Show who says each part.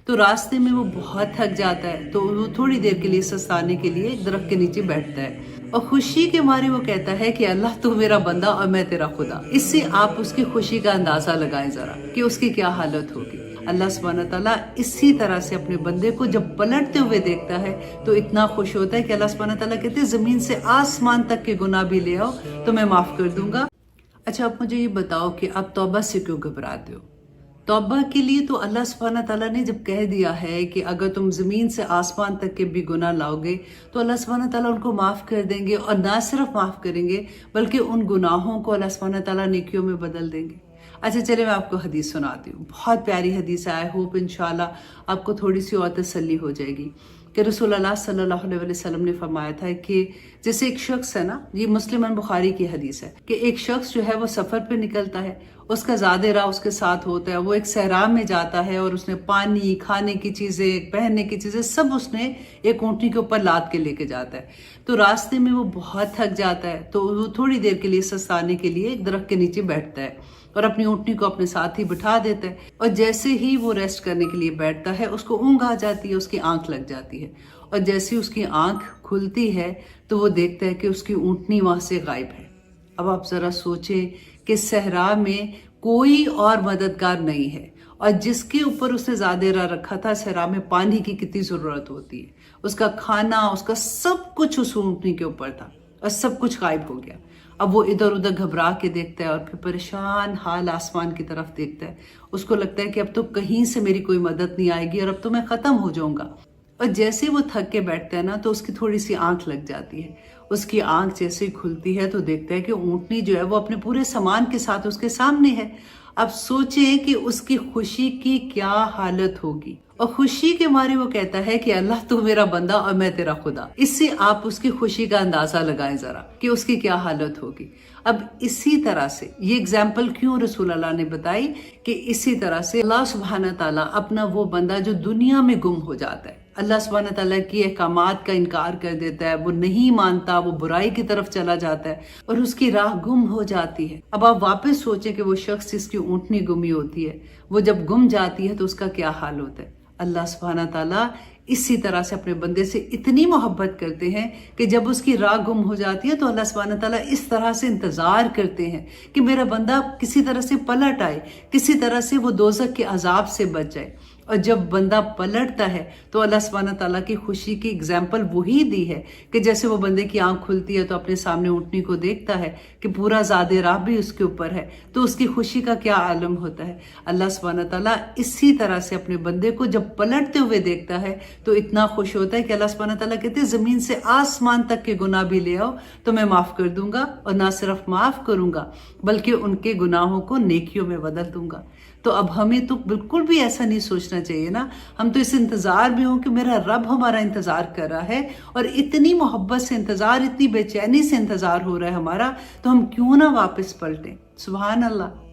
Speaker 1: تو راستے میں وہ بہت تھک جاتا ہے تو وہ تھوڑی دیر کے لیے سستانے کے لیے ایک درخت کے نیچے بیٹھتا ہے اور خوشی کے مارے وہ کہتا ہے کہ اللہ تو میرا بندہ اور میں تیرا خدا۔ اس سے آپ اس کی خوشی کا اندازہ لگائیں ذرا کہ اس کی کیا حالت ہوگی۔ اللہ سبحانہ تعالیٰ اسی طرح سے اپنے بندے کو جب پلٹتے ہوئے دیکھتا ہے تو اتنا خوش ہوتا ہے کہ اللہ سبحانہ تعالیٰ کہتے ہیں زمین سے آسمان تک کے گناہ بھی لے آؤ تو میں معاف کر دوں گا۔ اچھا اب مجھے یہ بتاؤ کہ آپ توبہ سے کیوں گھبراتے ہو؟ توبہ کے لیے تو اللہ سبحانہ تعالیٰ نے جب کہہ دیا ہے کہ اگر تم زمین سے آسمان تک کے بھی گناہ لاؤ گے تو اللہ سبحانہ تعالیٰ ان کو معاف کر دیں گے، اور نہ صرف معاف کریں گے بلکہ ان گناہوں کو اللہ سبحانہ تعالیٰ نیکیوں میں بدل دیں گے۔ اچھا چلے میں آپ کو حدیث سناتی ہوں، بہت پیاری حدیث ہے، آئی ہوپ انشاءاللہ آپ کو تھوڑی سی اور تسلی ہو جائے گی کہ رسول اللہ صلی اللہ علیہ وسلم نے فرمایا تھا کہ جیسے ایک شخص ہے نا، یہ مسلم بخاری کی حدیث ہے کہ ایک شخص جو ہے وہ سفر پہ نکلتا ہے، اس کا زیادہ راہ اس کے ساتھ ہوتا ہے، وہ ایک صحرا میں جاتا ہے اور اس نے پانی، کھانے کی چیزیں، پہننے کی چیزیں سب اس نے ایک اونٹنی کے اوپر لاد کے لے کے جاتا ہے۔ تو راستے میں وہ بہت تھک جاتا ہے تو وہ تھوڑی دیر کے لیے سستانے کے لیے ایک درخت کے نیچے بیٹھتا ہے اور اپنی اونٹنی کو اپنے ساتھ ہی بٹھا دیتا ہے، اور جیسے ہی وہ ریسٹ کرنے کے لیے بیٹھتا ہے اس کو اونگ آ جاتی ہے، اس کی آنکھ لگ جاتی ہے، اور جیسے اس کی آنکھ کھلتی ہے تو وہ دیکھتا ہے کہ اس کی اونٹنی وہاں سے غائب ہے۔ اب آپ ذرا سوچیں کہ صحرا میں کوئی اور مددگار نہیں ہے، اور جس کے اوپر اس نے زیادہ راہ رکھا تھا، صحرا میں پانی کی کتنی ضرورت ہوتی ہے، اس کا کھانا، اس کا سب کچھ اس اونٹنی کے اوپر تھا، اور سب کچھ غائب ہو گیا۔ اب وہ ادھر ادھر گھبرا کے دیکھتا ہے اور پھر پریشان حال آسمان کی طرف دیکھتا ہے، اس کو لگتا ہے کہ اب تو کہیں سے میری کوئی مدد نہیں آئے گی اور اب تو میں ختم ہو جاؤں گا۔ اور جیسے وہ تھک کے بیٹھتا ہے نا تو اس کی تھوڑی سی آنکھ لگ جاتی ہے، اس کی آنکھ جیسے ہی کھلتی ہے تو دیکھتا ہے کہ اونٹنی جو ہے وہ اپنے پورے سامان کے ساتھ اس کے سامنے ہے۔ اب سوچیں کہ اس کی خوشی کی کیا حالت ہوگی، اور خوشی کے مارے وہ کہتا ہے کہ اللہ تو میرا بندہ اور میں تیرا خدا۔ اس سے آپ اس کی خوشی کا اندازہ لگائیں ذرا کہ اس کی کیا حالت ہوگی۔ اب اسی طرح سے یہ اگزامپل کیوں رسول اللہ نے بتائی کہ اسی طرح سے اللہ سبحانہ تعالیٰ اپنا وہ بندہ جو دنیا میں گم ہو جاتا ہے، اللہ سبحانہ تعالیٰ کی احکامات کا انکار کر دیتا ہے، وہ نہیں مانتا، وہ برائی کی طرف چلا جاتا ہے اور اس کی راہ گم ہو جاتی ہے۔ اب آپ واپس سوچیں کہ وہ شخص جس کی اونٹنی گمی ہوتی ہے، وہ جب گم جاتی ہے تو اس کا کیا حال ہوتا ہے۔ اللہ سبحانہ تعالیٰ اسی طرح سے اپنے بندے سے اتنی محبت کرتے ہیں کہ جب اس کی راہ گم ہو جاتی ہے تو اللہ سبحانہ تعالیٰ اس طرح سے انتظار کرتے ہیں کہ میرا بندہ کسی طرح سے پلٹ آئے، کسی طرح سے وہ دوزخ کے عذاب سے بچ جائے۔ اور جب بندہ پلٹتا ہے تو اللہ سبحانہ تعالیٰ کی خوشی کی اگزامپل وہی دی ہے کہ جیسے وہ بندے کی آنکھ کھلتی ہے تو اپنے سامنے اونٹنی کو دیکھتا ہے کہ پورا زیادہ راہ بھی اس کے اوپر ہے، تو اس کی خوشی کا کیا عالم ہوتا ہے۔ اللہ سبحانہ تعالیٰ اسی طرح سے اپنے بندے کو جب پلٹتے ہوئے دیکھتا ہے تو اتنا خوش ہوتا ہے کہ اللہ سبحانہ تعالیٰ کہتے ہیں زمین سے آسمان تک کے گناہ بھی لے آؤ تو میں معاف کر دوں گا، اور نہ صرف معاف کروں گا بلکہ ان کے گناہوں کو نیکیوں میں بدل دوں گا۔ تو اب ہمیں تو بالکل بھی ایسا نہیں سوچنا چاہیے نا، ہم تو اس انتظار میں ہوں کہ میرا رب ہمارا انتظار کر رہا ہے، اور اتنی محبت سے انتظار، اتنی بے چینی سے انتظار ہو رہا ہے ہمارا، تو ہم کیوں نہ واپس پلٹیں۔ سبحان اللہ۔